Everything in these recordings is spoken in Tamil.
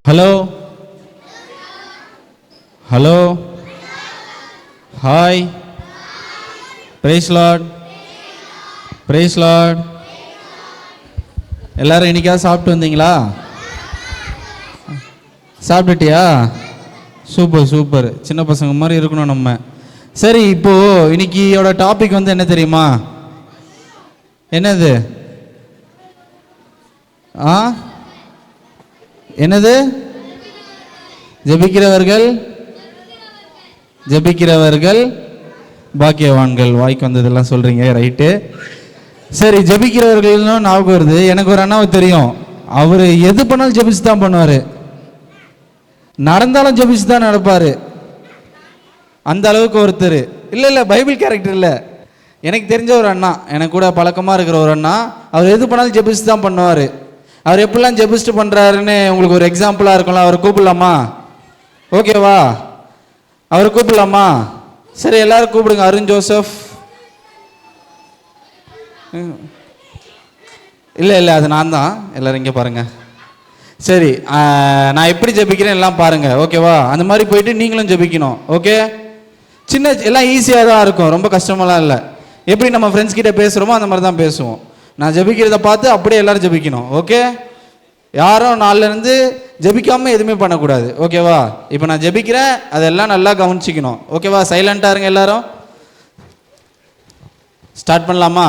Hello hello hi praise Lord praise Lord. எல்லாரும் இன்னைக்காவது சாப்பிட்டு வந்தீங்களா? சாப்பிட்டுட்டியா? சூப்பர் சூப்பர், சின்ன பசங்க மாதிரி இருக்கணும் நம்ம. சரி, இப்போ இன்னைக்கியோட டாபிக் வந்து என்ன தெரியுமா? என்னது? என்னது? ஜெபிக்கிறவர்கள் ஜெபிக்கிறவர்கள் பாக்கியவான்கள். வாய்க்கு வந்ததெல்லாம் சொல்றீங்க, ரைட்டு. சரி, ஜெபிக்கிறவர்கள்னு ஞாபகம் வருது. எனக்கு ஒரு அண்ணாவை தெரியும், அவர் எது பண்ணாலும் ஜெபிச்சு தான் பண்ணுவார், நடந்தாலும் ஜெபிச்சு தான் நடப்பார். அந்த அளவுக்கு ஒருத்தர் இல்லை பைபிள் கேரக்டர் இல்லை, எனக்கு தெரிஞ்ச ஒரு அண்ணா, எனக்கு கூட பழக்கமாக இருக்கிற ஒரு அண்ணா. அவர் எது பண்ணாலும் ஜெபிச்சு தான் பண்ணுவார். அவர் எப்படிலாம் ஜெபிச்சுட்டு பண்ணுறாருன்னு உங்களுக்கு ஒரு எக்ஸாம்பிளாக இருக்கும்ல. அவரை கூப்பிடலாமா? ஓகேவா? அவரை கூப்பிடலாமா? சரி, எல்லாரும் கூப்பிடுங்க. அருண் ஜோசப். இல்லை அது நான் தான். எல்லாரும் இங்கே பாருங்க. சரி, நான் எப்படி ஜெபிக்கிறேன் எல்லாம் பாருங்க, ஓகேவா? அந்த மாதிரி போயிட்டு நீங்களும் ஜெபிக்கணும், ஓகே? சின்ன எல்லாம் ஈஸியாக தான் இருக்கும், ரொம்ப கஷ்டமெல்லாம் இல்லை. எப்படி நம்ம ஃப்ரெண்ட்ஸ் கிட்ட பேசுகிறோமோ அந்த மாதிரி தான் பேசுவோம். நான் ஜெபிக்கிறத பார்த்து அப்படியே எல்லாரும் ஜெபிக்கணும், ஓகே? யாரும் நாளிலேருந்து ஜெபிக்காமல் எதுவுமே பண்ணக்கூடாது, ஓகேவா? இப்போ நான் ஜெபிக்கிறேன், அதெல்லாம் நல்லா கவனிச்சிக்கணும், ஓகேவா? சைலண்டாக இருங்க எல்லாரும். ஸ்டார்ட் பண்ணலாமா?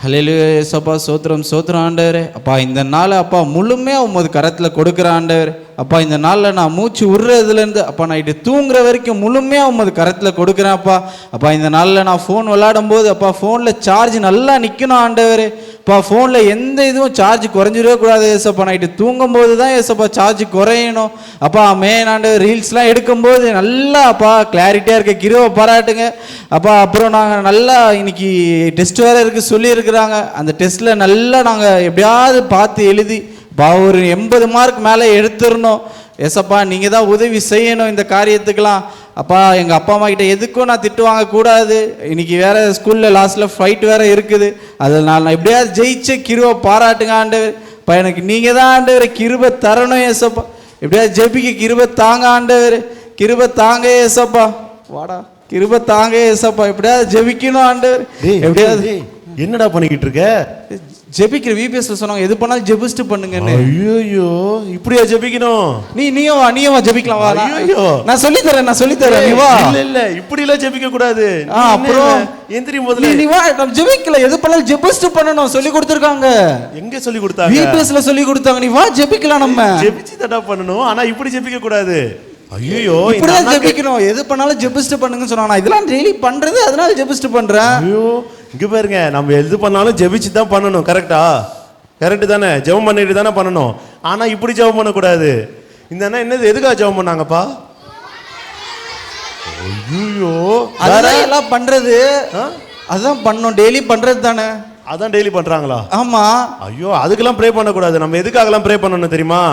ஹல்லேலூயா இயேசப்பா, சோத்திரம் சோத்திரம் ஆண்டவரே. அப்பா, இந்த நாளை அப்பா முழுமையாக உமது கரத்தில் கொடுக்குற ஆண்டவர். அப்பா, இந்த நாளில் நான் மூச்சு விடுறதுலேருந்து அப்பா நைட்டு தூங்குற வரைக்கும் முழுமையாக உமது கரத்தில் கொடுக்குறேன் அப்பா. அப்பா, இந்த நாளில் நான் ஃபோன் விளையாடும் போது அப்பா ஃபோனில் சார்ஜ் நல்லா நிற்கணும் ஆண்டவர். அப்பா, ஃபோனில் எந்த இதுவும் சார்ஜ் குறைஞ்சிடவே கூடாது ஏசப்பா. நைட்டு தூங்கும்போது தான் ஏசப்பா சார்ஜ் குறையணும் அப்பா. மெயின் ஆண்டவர் ரீல்ஸ்லாம் எடுக்கும்போது நல்லா அப்பா கிளாரிட்டியாக இருக்க கிருபை பாராட்டுங்க அப்பா. அப்புறம் நாங்கள் நல்லா இன்னைக்கு டெஸ்ட் வேறு இருக்குது சொல்லியிருக்கிறாங்க. அந்த டெஸ்ட்டில் நல்லா நாங்கள் எப்படியாவது பார்த்து எழுதி ஒரு 80 மார்க் மேலே எடுத்துடணும் ஏசப்பா. நீங்கள் தான் உதவி செய்யணும் இந்த காரியத்துக்கெல்லாம் அப்பா. எங்கள் அப்பா அம்மா கிட்ட எதுக்கும் நான் திட்டு வாங்கக்கூடாது. இன்னைக்கு வேறு ஸ்கூலில் லாஸ்ட்டில் ஃபைட் வேறு இருக்குது. அதில் நான் எப்படியாவது ஜெயிச்ச கிருபை பாராட்டுங்க ஆண்டவர். இப்போ எனக்கு நீங்கள் தான் ஆண்டவர் கிருபை தரணும் ஏசப்பா. எப்படியாவது ஜெபிக்க கிருபை தாங்க ஆண்டவர், கிருபை தாங்க ஏசப்பா. வாடா, கிருபை தாங்க ஏசப்பா. எப்படியாவது ஜெபிக்கணும் ஆண்டவர். எப்படியாவது என்னடா பண்ணிக்கிட்டு இருக்க? ஜெபிக்கிற விபிஎஸ்ல சொன்னாங்க எது பண்ணாலும் ஜெபிஸ்ட் பண்ணுங்கன்னு. ஐயோ, இப்படியா ஜெபிக்கணும்? நீயும் ஜெபிக்கலாம் வா. ஐயோ, நான் சொல்லி தரேன் நீ வா. இல்ல இப்படி எல்லாம் ஜெபிக்க கூடாது. அப்புறம் எந்திரி முதல்ல. நீ வா, நம்ம ஜெபிக்கல, எது பண்ணாலும் ஜெபிஸ்ட் பண்ணனும் சொல்லி கொடுத்திருக்காங்க. எங்க சொல்லி கொடுத்தாங்க? விபிஎஸ்ல சொல்லி கொடுத்தாங்க. நீ வா ஜெபிக்கலாம், நம்ம ஜெபிச்சு தடா பண்ணனும். ஆனா இப்படி ஜெபிக்க கூடாது. ஐயோ, இப்படி தான் ஜெபிக்கணும். எது பண்ணாலும் ஜெபிஸ்ட் பண்ணுங்கன்னு சொன்னாங்க. நான் இதெல்லாம் டெய்லி பண்றது, அதனால ஜெபிஸ்ட் பண்றேன். ஐயோ, இங்க பாருங்க, நம்ம எது பண்ணாலும் ஜெபிச்சு தான் பண்ணணும். கரெக்டா? கரெக்ட் தானே? ஜெபம் பண்ணிட்டு தானே பண்ணணும். ஆனா இப்படி ஜெபம் பண்ணக்கூடாது. இந்த அண்ணா என்னது எதுக்காக ஜெபம் பண்ணாங்கப்பா? ஐயோ, அதெல்லாம் எல்லாம் பண்றது, அதான் பண்ணணும், டெய்லி பண்றது தானே. அதான் டெய்லி பண்றாங்களா? ஆமா. ஐயோ, அதுக்கெல்லாம் ப்ரே பண்ணக்கூடாது. நம்ம எதுக்காகலாம் ப்ரே பண்ணணும் தெரியுமா?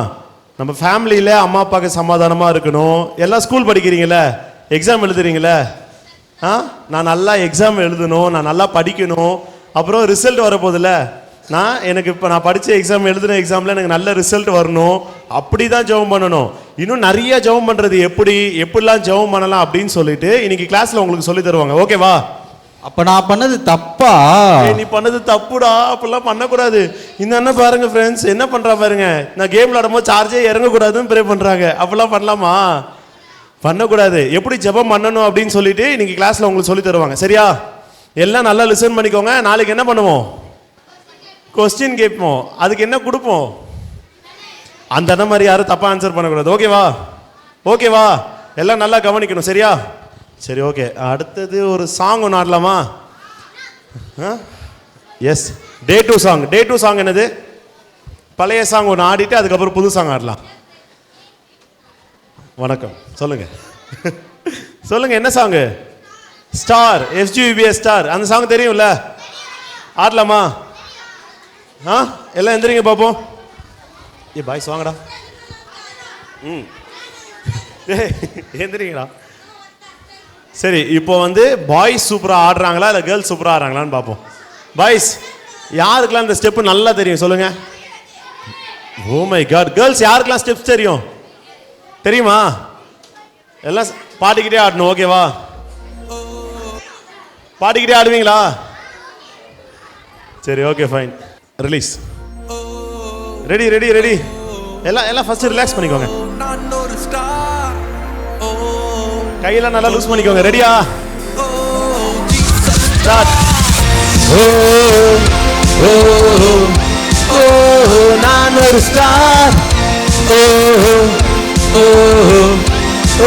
நம்ம ஃபேமிலியில அம்மா அப்பாவுக்கு சமாதானமா இருக்கணும். எல்லாம் ஸ்கூல் படிக்கிறீங்களே, எக்ஸாம் எழுதுறீங்களே, நான் நல்லா எக்ஸாம் எழுதணும், நான் நல்லா படிக்கணும். அப்புறம் ரிசல்ட் வரப்போதில்ல, எனக்கு இப்போ நான் படித்த எக்ஸாம் எழுதுன எக்ஸாமில் எனக்கு நல்ல ரிசல்ட் வரணும். அப்படி தான் ஜெபம் பண்ணணும். இன்னும் நிறைய ஜெபம் பண்ணுறது எப்படிலாம் ஜெபம் பண்ணலாம் அப்படின்னு சொல்லிட்டு இன்னைக்கு கிளாஸில் உங்களுக்கு சொல்லி தருவாங்க, ஓகேவா? அப்போ நான் பண்ணது தப்பா? நீ பண்ணது தப்புடா, அப்படிலாம் பண்ணக்கூடாது. இந்த அண்ணன் பாருங்க ஃப்ரெண்ட்ஸ், என்ன பண்ணுறா பாருங்க, நான் கேம் விளாடும்போது சார்ஜே இறங்கக்கூடாதுன்னு ப்ரே பண்ணுறாங்க. அப்படிலாம் பண்ணலாமா? பண்ணக்கூடாது. எப்படி ஜெபம் பண்ணணும் அப்படின்னு சொல்லிட்டு இன்னைக்கு கிளாஸ்ல உங்களுக்கு சொல்லி தருவாங்க, சரியா? எல்லாம் நல்லா லிசன் பண்ணிக்கோங்க. நாளைக்கு என்ன பண்ணுவோம்? கொஸ்டின் கேட்போம். அதுக்கு என்ன கொடுப்போம்? அந்த அண்ணன் மாதிரி யாரும் தப்பா ஆன்சர் பண்ணக்கூடாது, ஓகேவா? எல்லாம் நல்லா கவனிக்கணும், சரியா? சரி, ஓகே. அடுத்தது ஒரு சாங் ஒன்று ஆடலாமா? Yes, day two song. என்னது? பழைய சாங் ஒன்று ஆடிட்டு அதுக்கப்புறம் புது சாங் ஆடலாம். வணக்கம், சொல்லுங்க என்ன சாங்கு? Star, SGBS star. அந்த சாங் தெரியும்ல? ஆடலாமா? எல்லாம் எந்திரிங்க பாப்போம். பாய்ஸ் வாங்கடா. எந்திரிங்கடா. சரி, இப்போ வந்து பாய்ஸ் சூப்பரா ஆடுறாங்களா இல்ல கேர்ள்ஸ் சூப்பரா ஆடுறாங்களான்னு பார்ப்போம். பாய்ஸ் யாருக்கெல்லாம் இந்த ஸ்டெப் நல்லா தெரியும் சொல்லுங்க. Oh my God. கேர்ள்ஸ் யாருக்கெல்லாம் ஸ்டெப்ஸ் தெரியும்? தெரியுமா? எல்லாம் பாடிக்கிட்டே ஆடணும். ஓகேவா? பாடிக்கிட்டே ஆடுவீங்களா? சரி, okay, fine. Release. Ready ready ready. எல்லாம் ஃபர்ஸ்ட் ரிலாக்ஸ் பண்ணிக்கோங்க. கையெல்லாம் நல்லா லூஸ் பண்ணிக்கோங்க. ரெடியா? ஸ்டார்ட். ஓ ஓ ஓ நான் ஒரு ஸ்டார். ஓ ஓ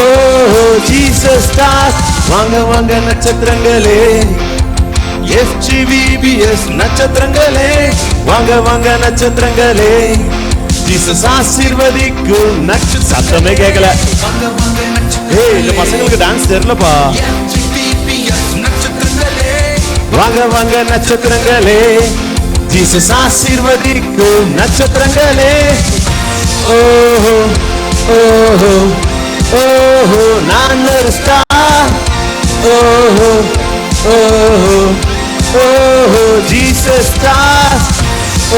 ஓ ஜீசஸ் ஸ்டார். வாங்க வாங்க நட்சத்திரங்களே, FGVBS நட்சத்திரங்களே, வாங்க வாங்க நட்சத்திரங்களே, ஜீசஸ் ஆசீர்வதிக்கும் சத்தமே கேட்கல. ஏய், இந்த பசங்களுக்கு டான்ஸ் தெரியலப்பா. வாங்க வாங்க நட்சத்திரங்களே, ஜீசஸ் ஆசீர்வதிக்கும் நட்சத்திரங்களே. ஓஹோ ஓஹோ ஓஹோ நான் ஒரு ஸ்டார். ஓஹோ ஓஹோ ஓஹோ ஜீசஸ் ஸ்டார்.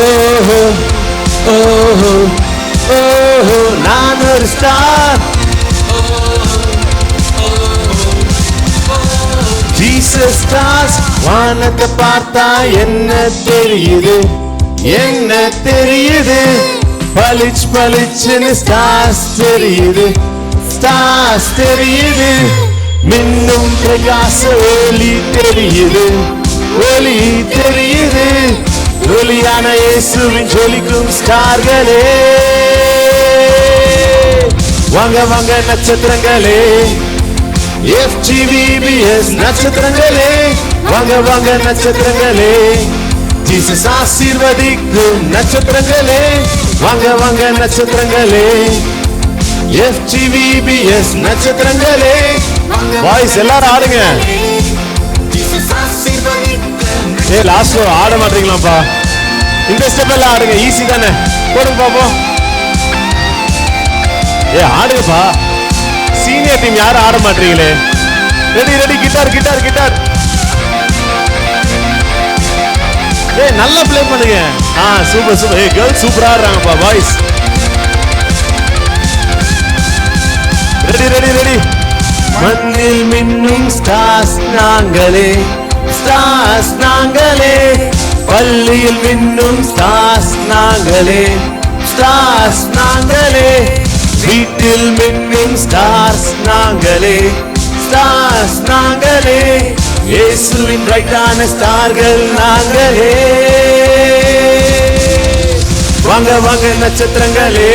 ஓஹோ ஓஹோ ஓஹோ நான் ஒரு ஸ்டார். Jesus stars. வானத்தை பார்த்தா என்ன தெரியுது? என்ன தெரியுது? பளிச் பளிச்சுன்னு ஸ்டார்ஸ் தெரியுது. ஸ்டார்ஸ் தெரியுது. மின்னும் பிரகாச ஒளி தெரியுது. ஒளி தெரியுது. ஒளியான இயேசுவின் ஜொலிக்கும் ஸ்டார்களே. வாங்க வாங்க நட்சத்திரங்களே, FGVBS நட்சத்திரங்களே, வாங்க வாங்க நட்சத்திரங்களே, ஜீசஸ் ஆசீர்வதிக்கும் நட்சத்திரங்களே, வாங்க வாங்க நட்சத்திரங்களே, FGVBS நட்சத்திரங்களே. வாய்ஸ் எல்லாரும் ஆடுங்க. ஏ லாஸ்ட் ஆட மாட்டீங்களாப்பா? இந்த ஸ்டெப் எல்லாம் ஆடுங்க. ஈஸி தானே, போடுங்க பாப்போம். ஏ ஆடுங்கப்பா. சீனியர் டீம் யாரும் ஆட மாட்டீங்களே? Ready ready. Guitar guitar guitar. ஏய் நல்லா ப்ளே பண்ணுங்க. Super super. ஏய் கேர்ள்ஸ் சூப்பரா ஆடுறாங்கப்பா. Boys ready ready ready. மண்ணில் மின்னும் ஸ்டார்ஸ் நாங்களே, ஸ்டார்ஸ் நாங்களே, பள்ளியில் மின்னும் ஸ்டார்ஸ் நாங்களே, ஸ்டார்ஸ் நாங்களே, வீட்டில் மின்னும் ஸ்டார்ஸ் நாங்களே, ஸ்டார்ஸ் நாங்களே, இயேசுவின் ரைட்டான ஸ்டார்கள் நாங்களே. வாங்க வாங்க நட்சத்திரங்களே,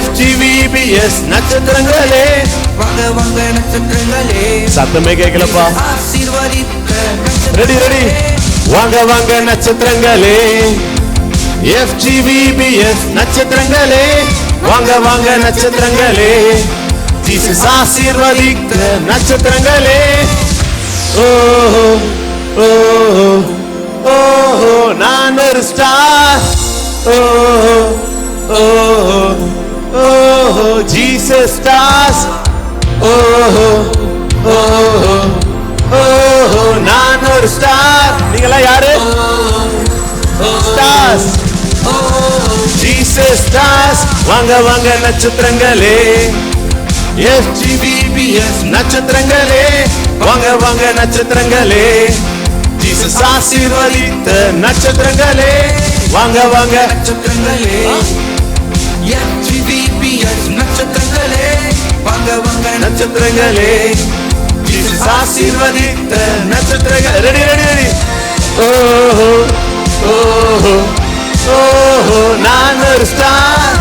FGVBS நட்சத்திரங்களே, வாங்க வாங்க நட்சத்திரங்களே. சத்தமே கேட்கலப்பா. Ready ready. வாங்க வாங்க நட்சத்திரங்களே, FGVBS நட்சத்திரங்களே, வாங்க வாங்க நட்சத்திரங்களே, ஜீசஸ் ஆசீர்வதிக்க நட்சத்திரங்களே. ஓஹோ ஓஹோ ஓஹோ நான் ஒரு ஸ்டார். ஓஹோ ஓஹோ ஓஹோ ஜீசஸ் ஸ்டார்ஸ். ஓஹோ ஓஹோ ஓஹோ நான் ஒரு ஸ்டார். நீங்களாம் யாரு? ஸ்டார்ஸ். Jesus stars. வாங்க வாங்க நட்சத்திரங்களே, FGVBS நட்சத்திரங்களே, வாங்க வாங்க நட்சத்திரங்களே, ஜீசஸ் ஆசீர்வதித்த நட்சத்திரங்களே, வாங்க வாங்க நட்சத்திரங்களே, FGVBS நட்சத்திரங்களே, வாங்க வாங்க நட்சத்திரங்களே, ஜீசஸ் ஆசீர்வதித்த நட்சத்திரங்களே. Ready ready ready. ஓஹோ ஓஹோ ஓஹோ நான் ஒரு ஸ்டார்.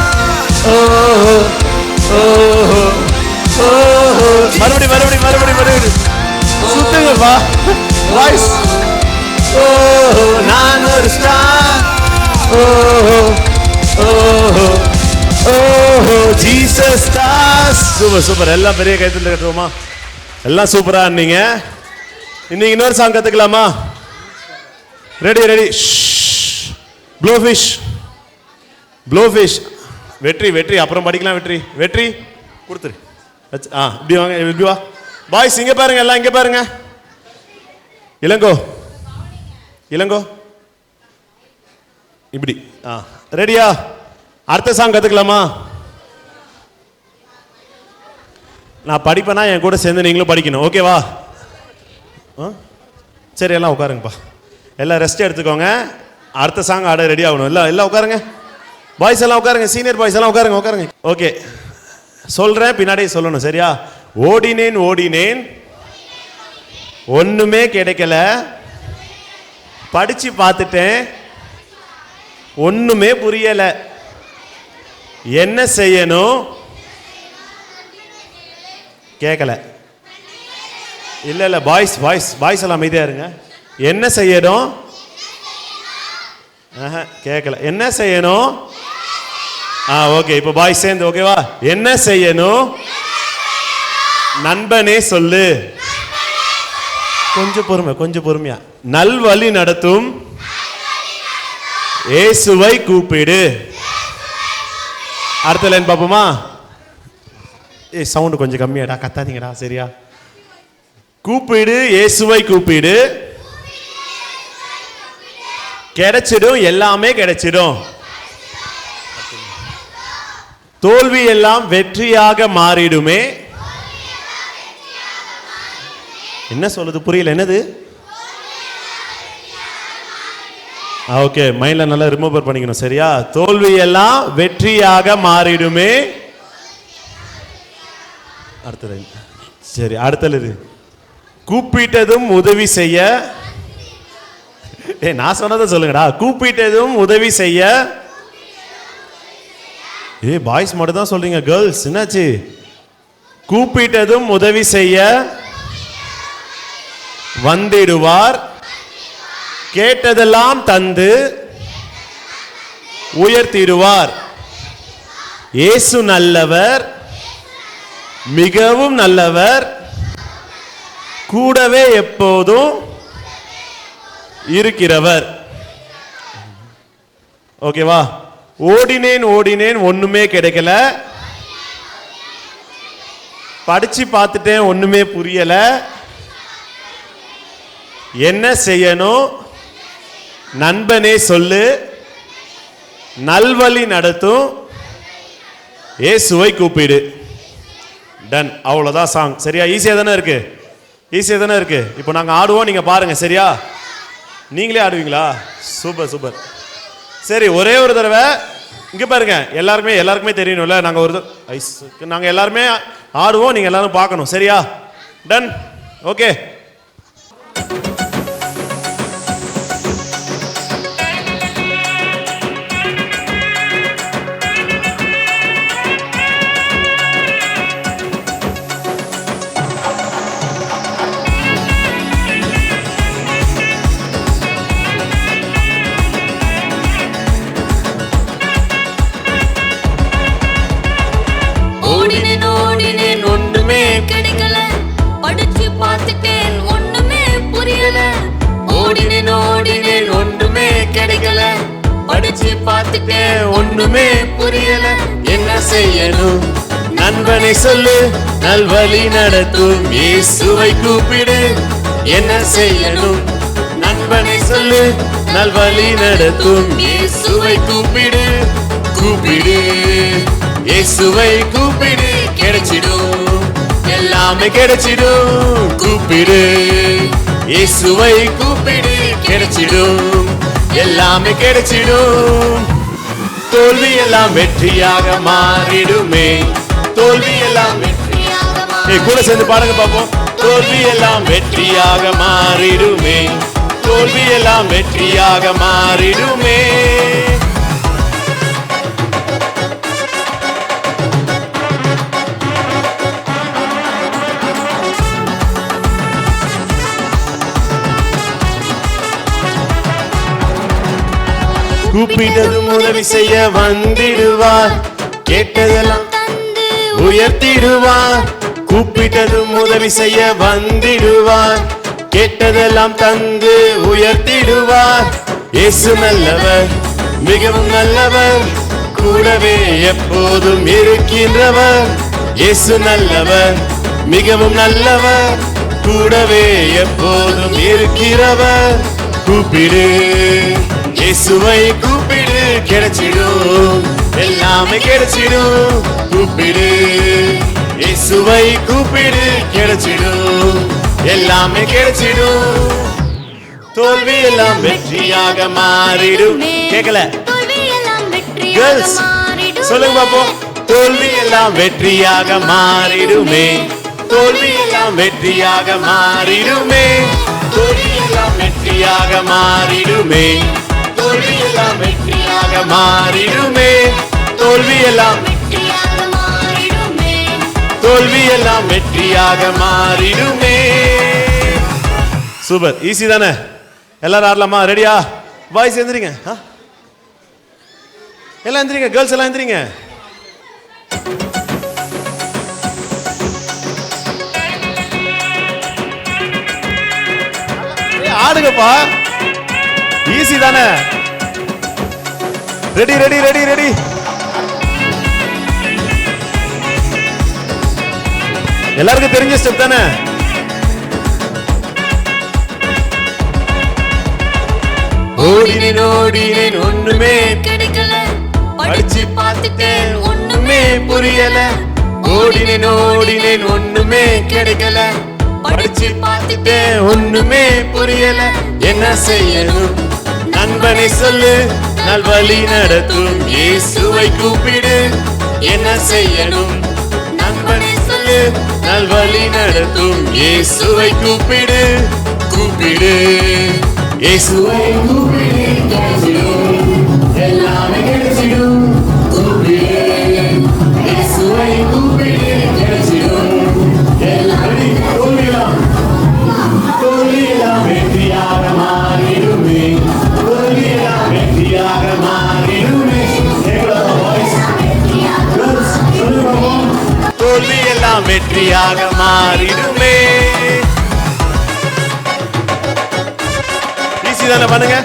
ஓஹோ ஓஹோ ஓஹோ. மறுபடி மறுபடி மறுபடி மறுபடி சுத்துங்கப்பா. வாய்ஸ். ஓஹோ நான் ஒரு ஸ்டார். ஓஹோ ஓஹோ ஓஹோ ஜீசஸ் ஸ்டார்ஸ். Super super. எல்லாம் பெரிய கைத்தல் கட்டுவோமா? எல்லாம் சூப்பரா இருந்தீங்க. இன்னைக்கு இன்னொரு சாங் கத்துக்கலாமா? Ready ready. Blowfish blowfish. வெற்றி வெற்றி அப்புறம் படிக்கலாம். வெற்றி வெற்றி கொடுத்துரு. இப்படி வாங்க, இப்படி வா. பாய்ஸ் இங்க பாருங்க, எல்லாம் இங்க பாருங்க. இளங்கோ இளங்கோ இப்படி. ரெடியா? அடுத்த சாங் கத்துக்கலாமா? நான் படிப்பேனா என் கூட சேர்ந்து நீங்களும் படிக்கணும். ஓகேவா? சரி, எல்லாம் உட்காருங்கப்பா. எல்லாம் ரெஸ்ட் எடுத்துக்கோங்க. அடுத்த சாங் ஆட ரெடி ஆகணும். எல்லாம் உட்காருங்க. பாய்ஸ் எல்லாம் உட்காருங்க. சீனியர் பாய்ஸ் எல்லாம் உட்காருங்க. ஓகே, சொல்றேன், பின்னாடியே சொல்லணும். சரியா? ஓடினேன் ஓடினேன் ஒண்ணுமே கிடைக்கல, படிச்சு பார்த்துட்டேன் ஒண்ணுமே புரியல, என்ன செய்யணும்? கேட்கல. இல்ல பாய்ஸ் எல்லாம் அமைதியா இருங்க. என்ன செய்யணும்? கேட்கல. என்ன செய்யணும்? ஓகே, இப்போ பாய்ஸ் சேர்ந்து. ஓகேவா? என்ன செய்யணும்? நண்பனே சொல்லு. கொஞ்சம் பொறுமையா. நல்வழி நடத்தும் இயேசுவை கூப்பிடு. அடுத்த லைன் பாப்போமா? சவுண்ட் கொஞ்சம் கம்மியாடா, கத்தாதீங்கடா. சரியா? கூப்பிடு, இயேசுவை கூப்பிடு, கிடைச்சிடும், எல்லாமே கிடைச்சிடும். தோல்வி எல்லாம் வெற்றியாக மாறிடுமே. என்ன சொல்லுது? புரியல. என்னது? ஓகே, மைண்ட்ல நல்லா ரிமூவர் பண்ணிக்கணும். சரியா? தோல்வி எல்லாம் வெற்றியாக மாறிடுமே. அடுத்தது. சரி, அடுத்தது. கூப்பிட்டதும் உதவி செய்ய. நான் சொன்னதை சொல்லுங்கடா. கூப்பிட்டதும் உதவி செய்ய. பாய்ஸ் மட்டும் தான் சொல்றீங்க, கேர்ள்ஸ் என்னாச்சு? கூப்பிட்டதும் உதவி செய்ய வந்திடுவார், கேட்டதெல்லாம் தந்து உயர்த்திடுவார். இயேசு நல்லவர், மிகவும் நல்லவர், கூடவே எப்போதும் இருக்கிறவர். ஓகேவா? ஓடினேன் ஓடினேன் ஒண்ணுமே கிடைக்கல, படிச்சு பார்த்துட்டேன் ஒண்ணுமே புரியல, என்ன செய்யணும்? நண்பனே சொல்லு, நல்வழி நடத்தும் இயேசுவை கூப்பிடு. டன். அவ்வளவுதான் சாங். சரியா? ஈஸியா தானே இருக்கு. இப்போ நாங்க ஆடுவோம், நீங்க பாருங்க. சரியா? நீங்களே ஆடுவீங்களா? சூப்பர். சரி, ஒரே ஒரு தடவை இங்க பாருங்க. எல்லாருக்குமே தெரியணும்ல. நாங்க எல்லாருமே ஆடுவோம், நீங்க எல்லாரும் பார்க்கணும். சரியா? டன். ஓகே. ஒண்ணுமே புரியல, என்ன செய்யணும்? நண்பனை சொல்லு, நல்வழி நடத்தும் இயேசுவை கூப்பிடு. என்ன செய்யணும்? நண்பனை சொல்லு, நல்வழி நடத்தும் இயேசுவை கூப்பிடு. கூப்பிடு, இயேசுவை கூப்பிடு, கிடைச்சிடும், எல்லாமே கிடைச்சிடும். கூப்பிடு, இயேசுவை கூப்பிடு, கிடைச்சிடும், எல்லாமே கிடைச்சிடும். தோல்வி எல்லாம் வெற்றியாக மாறிடுமே. தோல்வி எல்லாம் வெற்றியாக கூட சேர்ந்து பாருங்க பாப்போம். தோல்வி எல்லாம் வெற்றியாக மாறிடுமே. தோல்வி எல்லாம் வெற்றியாக மாறிடுமே. கூப்பிட்டதும் உதவி செய்ய வந்திடுவார், கேட்டதெல்லாம் உயர்த்திடுவார். கூப்பிட்டதும் உதவி செய்ய வந்திடுவார், கேட்டதெல்லாம் தந்து உயர்த்திடுவார். இயேசு நல்லவர், மிகவும் நல்லவர், கூடவே எப்போதும் இருக்கின்றவர். இயேசு நல்லவர், மிகவும் நல்லவர், கூடவே எப்போதும் இருக்கிறவர். கூப்பிடு, இயேசுவை கூப்பிடு, கிடைச்சிடும், எல்லாமே கிடைச்சிடும். கூப்பிடு இயேசுவை கூப்பிடு, கிடைச்சிடும், எல்லாமே கிடைச்சிடும். தோல்வி எல்லாம் வெற்றியாக மாறிடும். கேட்கல கேர்ள்ஸ் சொல்லுங்க பாப்போம். தோல்வி எல்லாம் வெற்றியாக மாறிடுமே, தோல்வி எல்லாம் வெற்றியாக மாறிடுமே, தோல்வி எல்லாம் வெற்றியாக மாறிடுமே, தோல்வி எல்லாம் வெற்றியாக மாறிடுமே, தோல்வி எல்லாம் தோல்வி எல்லாம் வெற்றியாக மாறிடுமே. சூப்பர், ஈஸி தானே? எல்லாரும் ஆடலாமா? ரெடியா? பாய்ஸ் எந்திரிங்க, எல்லாம் எந்திரிங்க, கேர்ள்ஸ் எல்லாம் எந்திரிங்க. ஆடுங்கப்பா, ஈஸி தானே? Ready ready ready ready. எல்லாருக்கும் தெரிஞ்ச ஸ்டெப் தானே? ஓடினேன் ஓடினேன் ஒண்ணுமே கிடைக்கல, படிச்சு பார்த்துட்டேன் ஒண்ணுமே புரியல. ஓடினேன் ஓடினேன் ஒண்ணுமே கிடைக்கல, படிச்சு பார்த்துட்டேன் ஒண்ணுமே புரியல. என்ன செய்யணும் நண்பனை சொல்லு, நல்வழி நடத்தும் இயேசுவை கூப்பிடு. என்ன செய்யணும் நண்பனை சொல்லு, நல்வழி நடத்தும் இயேசுவை கூப்பிடு. கூப்பிடு இயேசுவை கூப்பிடு, கிடைச்சிடும், எல்லாமே கிடைச்சிடும். கூப்பிடு இயேசுவை கூப்பிடு, கிடைச்சிடும், எல்லாமே. தோல்வியெல்லாம் வெற்றியாக மாறிடுமே, தோல்வியெல்லாம் வெற்றியாக மாறிடுமே. தோல்வியெல்லாம் வெற்றியாக மாறிடுமே. ஈஸி தானே? பண்ணுங்க.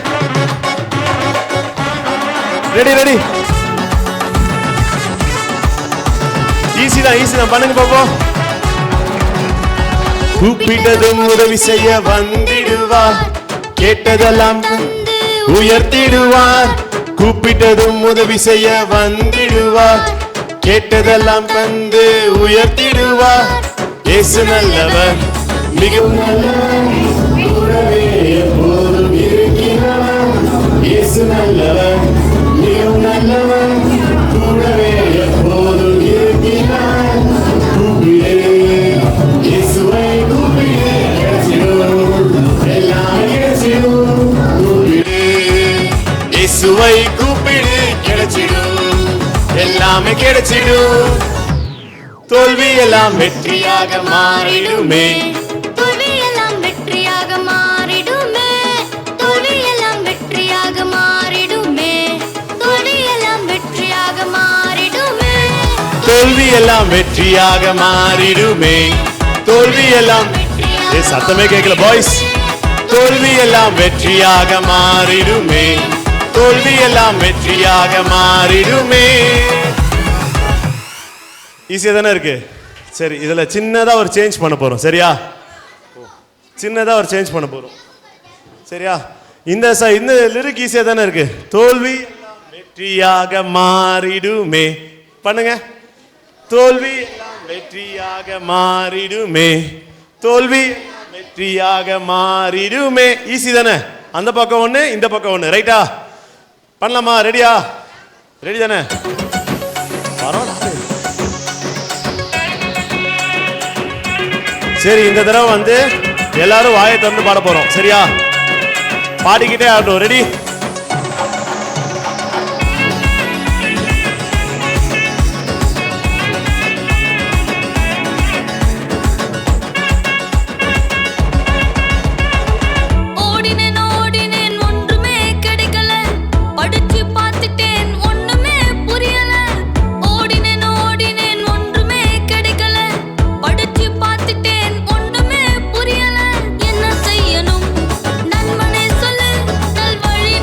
Ready ready. ஈஸி தான், ஈஸி தான், பண்ணுங்க பாப்போம். கூப்பிட்டதும் உதவி செய்ய வந்திடுவார், கேட்டதெல்லாம் உயர்த்திடுவார். கூப்பிட்டதும் உதவி செய்ய வந்திடுவார், கேட்டதெல்லாம் தந்து உயர்த்திடுவார். இயேசு நல்லவர், மிகவும் நல்லவர், கூடவே எப்போதும் இருக்கிறவர். இயேசு நல்லவர், மிகவும் நல்லவர், கூடவே எப்போதும் இருக்கிறவர். கூப்பிடு இயேசுவை கூப்பிடு, கிடைச்சிடும், எல்லாம் கிடைச்சிடும். கூப்பிடு இயேசுவை கூப்பிடு, கிடைச்சிடும், எல்லாமே கிடைச்சிடும். தோல்வி எல்லாம் வெற்றியாக மாறிடுமே, தோல்வி எல்லாம் வெற்றியாக மாறிடுமே, தோல்வி எல்லாம் வெற்றியாக மாறிடுமே, தோல்வி எல்லாம் வெற்றியாக மாறிடுமே, தோல்வி எல்லாம் வெற்றியாக மாறிடுமே, தோல்வி எல்லாம். சத்தமே கேட்கல பாய்ஸ். தோல்வி எல்லாம் வெற்றியாக மாறிடுமே, தோல்வி எல்லாம் வெற்றியாக மாறிடுமே. ஈஸியா தானே இருக்கு? சரி, இதுல சின்னதா ஒரு சேஞ்ச் பண்ண போறோம். சரியா? சின்னதா ஒரு சேஞ்ச் பண்ண போறோம். சரியா? இந்த லிரிக் ஈஸியா தானே இருக்கு? தோல்வி எல்லாம் வெற்றியாக மாறிடுமே. பண்ணுங்க. தோல்வி எல்லாம் வெற்றியாக மாறிடுமே, தோல்வி வெற்றியாக மாறிடுமே. ஈஸி தானே? அந்த பக்கம் ஒண்ணு, இந்த பக்கம் ஒண்ணு. ரைட்டா? பண்ணலாமா? ரெடியா? ரெடி தானே? சரி, இந்த தடவை எல்லாரும் வாயை திறந்து பாட போறோம். சரியா? பாடிக்கிட்டே ஆகட்டும். ரெடி? என்ன செய்யணும் நண்பனே சொல்லு, நல்வழி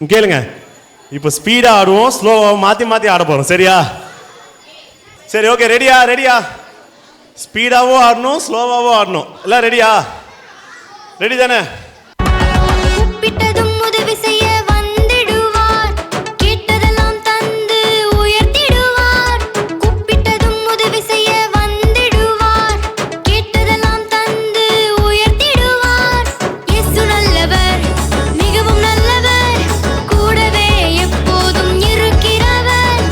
கேளுங்க, இப்போ ஸ்பீடா ஆடுவோம், ஸ்லோவா மாத்தி ஆட போறோம். சரியா? சரி, ஓகே. ரெடியா? ஸ்பீடாவும் ஆடணும், ஸ்லோவாவும் ஆடணும். எல்லாம் ரெடியா? ரெடி தானே? கூப்பிட்டதும் உதவி செய்ய வந்திடுவார், கேட்டதெல்லாம் தந்து உயர்த்திடுவார். கூப்பிட்டதும் உதவி செய்ய வந்திடுவார், கேட்டதெல்லாம் தந்து உயர்த்திடுவார். இயேசு நல்லவர், மிகவும் நல்லவர், கூடவே எப்போதும் இருக்கிறவர்.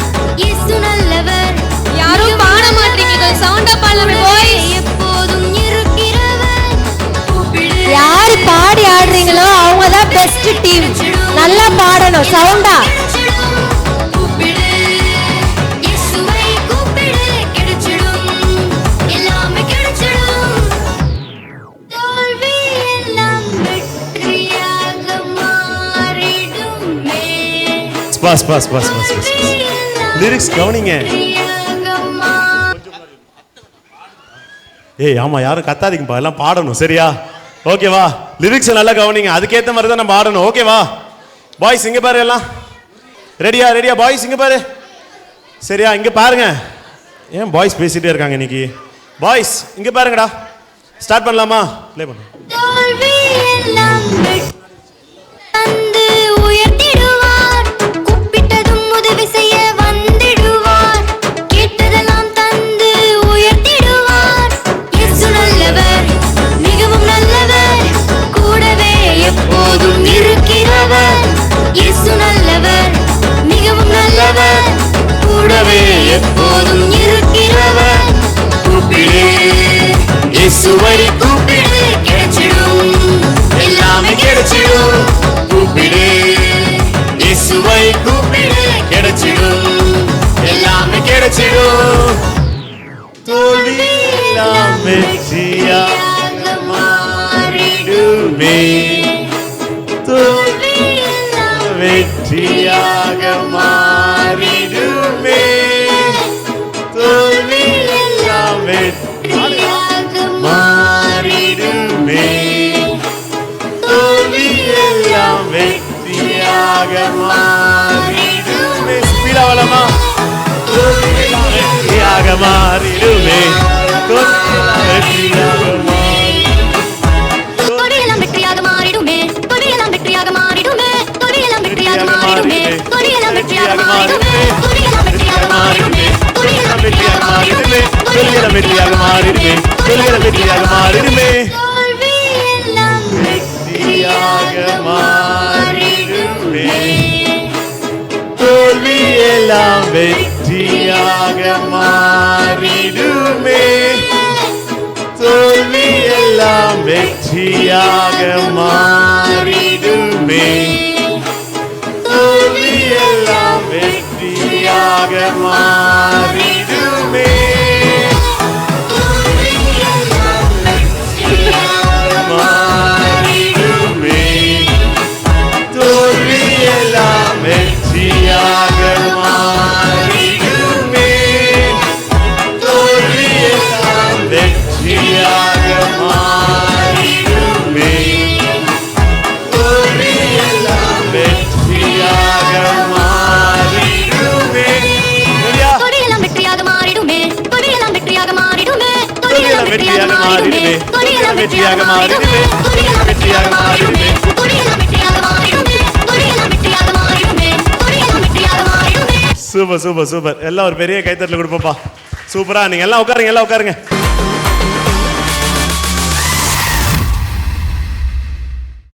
இயேசு நல்லவர். யாரும் பாட மாட்டீங்க, சவுண்டா பாடுங்க பாய்ஸ். எப்போதும் இருக்கிறவர். கூப்பிடு. யாரு பாடி ஆடுறீங்களோ அவங்க தான் பெஸ்ட் டீம். நல்லா பாடணும், சவுண்டா. கூப்பிடு, இயேசுவை கூப்பிடு, கிடைச்சிடும், எல்லாமே கிடைச்சிடும். தோல்வி எல்லாம் வெற்றியாக மாறிடுமே. பாஸ். லிரிக்ஸ் கவனிங்க. ஏய், ஆமா, யாரும் கத்தாதீங்கப்பா, எல்லாம் பாடணும். சரியா? ஓகேவா? லிரிக்ஸ் நல்லா கவனிங்க, அதுக்கேற்ற மாதிரி தான் நம்ம ஆடணும். ஓகேவா? பாய்ஸ் இங்க பாரு, எல்லாம் ரெடியா பாய்ஸ் இங்க பாரு. சரியா? இங்க பாருங்க. ஏன் பாய்ஸ் பேசிட்டே இருக்காங்க இன்னைக்கு? பாய்ஸ் இங்க பாருங்கடா. ஸ்டார்ட் பண்ணலாமா? ப்ளே பண்ணு. தோல்வி எல்லாம் தந்து உயர்த்திடுவார், கூப்பிட்டதும் உதவி செய்ய வந்திடுவார், கேட்டதெல்லாம் தந்து உயர்த்திடுவார். இயேசு நல்லவர், மிகவும் நல்லவர், கூடவே எப்போதும் இருக்கிறவர். இயேசு நல்லவர், மிகவும் நல்லவர், கூடவே எப்போதும் இருக்கிறவர். கூப்பிடு, இயேசுவை கூப்பிடு, கிடைச்சிடும், எல்லாமே கிடைச்சிடும். கூப்பிடு, இயேசுவை கூப்பிடு, கிடைச்சிடும், எல்லாமே கிடைச்சிடும். தோல்வி எல்லாம் வெற்றியாக மாறிடுமே. தோல்வி எல்லாம் வெற்றியாக மாறிடுமே. தோல்வி எல்லாம் வெற்றியாக மாறிடுமே. தோல்வி எல்லாம் வெற்றியாக மாறிடுமே. ஸ்பீடா வரலாமா? தோல்வி எல்லாம் வெற்றியாக மாறிடுமே. தோல்வி எல்லாம் வெற்றியாக தொழிலெல்லாம் வெற்றியாக மாறிடுமே. தொழிலெல்லாம் வெற்றியாக மாறிடுமே. தொழிலெல்லாம் வெற்றியாக மாறிடுமே. தொழிலெல்லாம் வெற்றியாக மாறிடுமே. தொழிலெல்லாம் வெற்றியாக மாறிடுமே. தொழிலெல்லாம் வெற்றியாக மாறிடுமே. தொழிலெல்லாம் வெற்றியாக மாறிடுமே. தொழிலெல்லாம் வெற்றியாக மாறிடுமே. தோல்வி எல்லாம் வெற்றியாக மாறிடுமே. தோல்வி எல்லாம் வெற்றியாக மாறிடுமே. தோல்வி எல்லாம் வெற்றியாக மாறிடுமே. தோல்வி எல்லாம் வெற்றியாக மாறிடுமே. மாறிடுமே. தோல்வி எல்லாம் வெற்றியாக மாறிடுமே. தோல்வி எல்லாம் வெற்றியாக மாறிடுமே. தோல்வி எல்லாம் வெற்றியாக மாறிடுமே. சரியா? தொழிலெல்லாம் வெற்றியாக மாறிடுமே. தொழிலெல்லாம் வெற்றியாக மாறிடுமே. தொழிலெல்லாம் வெற்றியாக மாறிடுமே. தொழிலெல்லாம் வெற்றியாக மாறிடுமே. தொழிலெல்லாம் வெற்றியாக மாறிடுமே. தொழிலெல்லாம் வெற்றியாக மாறிடுமே. தொழிலெல்லாம் வெற்றியாக மாறிடுமே. தொழிலெல்லாம் வெற்றியாக மாறிடுமே. சூப்பர். எல்லாம் ஒரு பெரிய கைத்தட்டல் கொடுப்போம்ப்பா. சூப்பரா. நீங்க எல்லாம் உட்காருங்க.